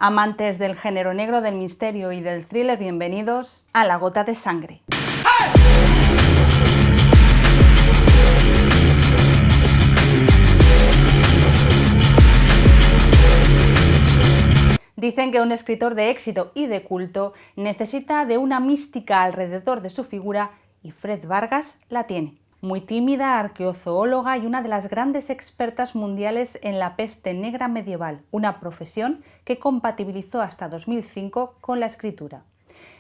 Amantes del género negro, del misterio y del thriller, bienvenidos a La Gota de Sangre. Dicen que un escritor de éxito y de culto necesita de una mística alrededor de su figura y Fred Vargas la tiene. Muy tímida, arqueozoóloga y una de las grandes expertas mundiales en la peste negra medieval, una profesión que compatibilizó hasta 2005 con la escritura.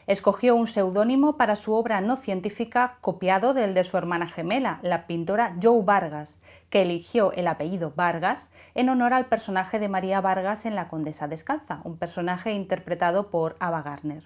Escogió un seudónimo para su obra no científica copiado del de su hermana gemela, la pintora Jo Vargas, que eligió el apellido Vargas en honor al personaje de María Vargas en La Condesa Descalza, un personaje interpretado por Ava Gardner.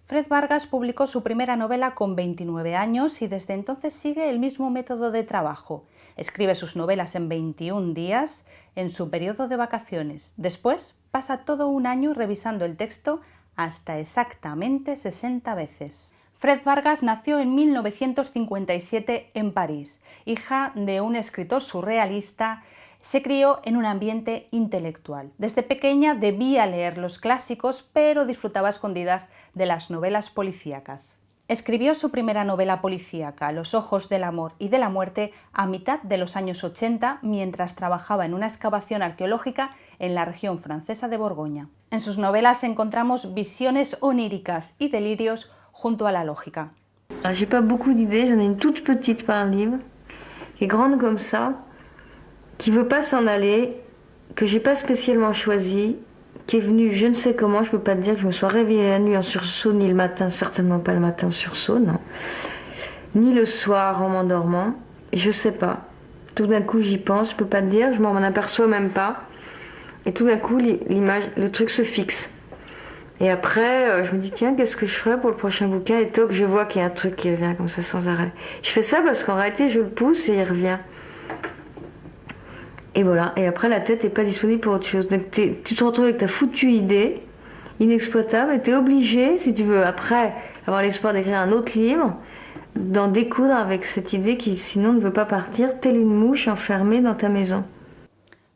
Fred Vargas publicó su primera novela con 29 años y desde entonces sigue el mismo método de trabajo. Escribe sus novelas en 21 días en su periodo de vacaciones. Después pasa todo un año revisando el texto hasta exactamente 60 veces. Fred Vargas nació en 1957 en París. Hija de un escritor surrealista, se crió en un ambiente intelectual. Desde pequeña debía leer los clásicos, pero disfrutaba a escondidas de las novelas policíacas. Escribió su primera novela policíaca, Los ojos del amor y de la muerte, a mitad de los años 80, mientras trabajaba en una excavación arqueológica en la región francesa de Borgoña. En sus novelas encontramos visiones oníricas y delirios junto a la lógica. J'ai pas beaucoup d'idées, j'en ai une toute petite par livre, qui est grande comme ça, qui veut pas s'en aller, que j'ai pas spécialement choisi, qui est venue je ne sais comment, je peux pas te dire que je me sois réveillée la nuit en sursaut, ni le matin, certainement pas le matin en sursaut, non. Ni le soir en m'endormant, je sais pas. Tout d'un coup j'y pense, je peux pas te dire, je m'en aperçois même pas. Et tout d'un coup l'image, le truc se fixe. Et après, je me dis, tiens, qu'est-ce que je ferais pour le prochain bouquin? Et toc, je vois qu'il y a un truc qui revient comme ça sans arrêt. Je fais ça parce qu'en réalité, je le pousse et il revient. Et voilà, et après la tête n'est pas disponible pour autre chose. Donc tu te retrouves avec ta foutue idée, inexploitable, et tu es obligé, si tu veux après avoir l'espoir d'écrire un autre livre, d'en découdre avec cette idée qui sinon ne veut pas partir, telle une mouche enfermée dans ta maison.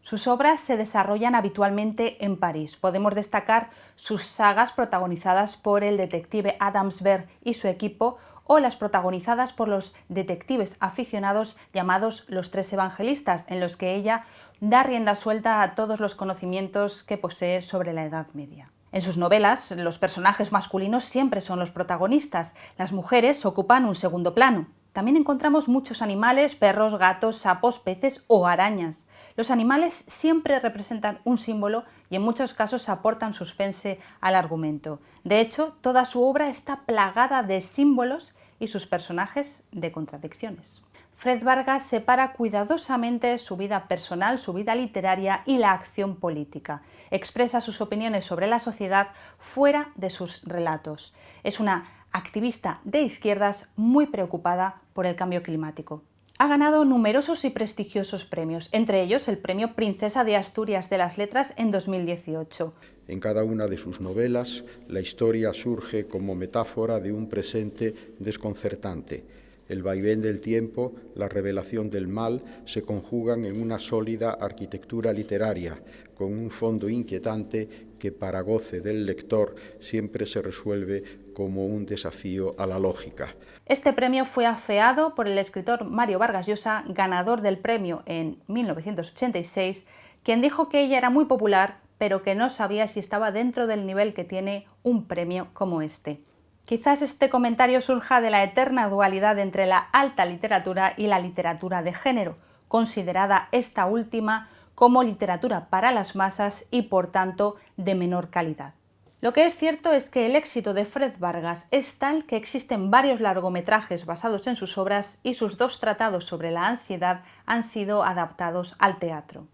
Sus obras se desarrollan habitualmente en París. Podemos destacar sus sagas protagonizadas por el detective Adams Bert y su equipo, o las protagonizadas por los detectives aficionados llamados Los Tres Evangelistas, en los que ella da rienda suelta a todos los conocimientos que posee sobre la Edad Media. En sus novelas, los personajes masculinos siempre son los protagonistas, las mujeres ocupan un segundo plano. También encontramos muchos animales, perros, gatos, sapos, peces o arañas. Los animales siempre representan un símbolo y en muchos casos aportan suspense al argumento. De hecho, toda su obra está plagada de símbolos y sus personajes de contradicciones. Fred Vargas separa cuidadosamente su vida personal, su vida literaria y la acción política. Expresa sus opiniones sobre la sociedad fuera de sus relatos. Es una activista de izquierdas muy preocupada por el cambio climático. Ha ganado numerosos y prestigiosos premios, entre ellos el Premio Princesa de Asturias de las Letras en 2018. En cada una de sus novelas, la historia surge como metáfora de un presente desconcertante. El vaivén del tiempo, la revelación del mal, se conjugan en una sólida arquitectura literaria, con un fondo inquietante que, para goce del lector, siempre se resuelve como un desafío a la lógica. Este premio fue afeado por el escritor Mario Vargas Llosa, ganador del premio en 1986, quien dijo que ella era muy popular, pero que no sabía si estaba dentro del nivel que tiene un premio como este. Quizás este comentario surja de la eterna dualidad entre la alta literatura y la literatura de género, considerada esta última como literatura para las masas y por tanto de menor calidad. Lo que es cierto es que el éxito de Fred Vargas es tal que existen varios largometrajes basados en sus obras y sus 2 tratados sobre la ansiedad han sido adaptados al teatro.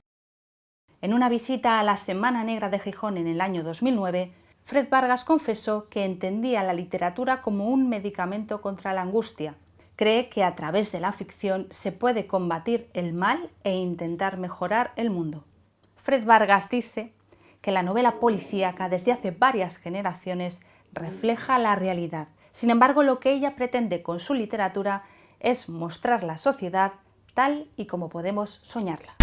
En una visita a la Semana Negra de Gijón en el año 2009, Fred Vargas confesó que entendía la literatura como un medicamento contra la angustia. Cree que a través de la ficción se puede combatir el mal e intentar mejorar el mundo. Fred Vargas dice que la novela policíaca desde hace varias generaciones refleja la realidad. Sin embargo, lo que ella pretende con su literatura es mostrar la sociedad tal y como podemos soñarla.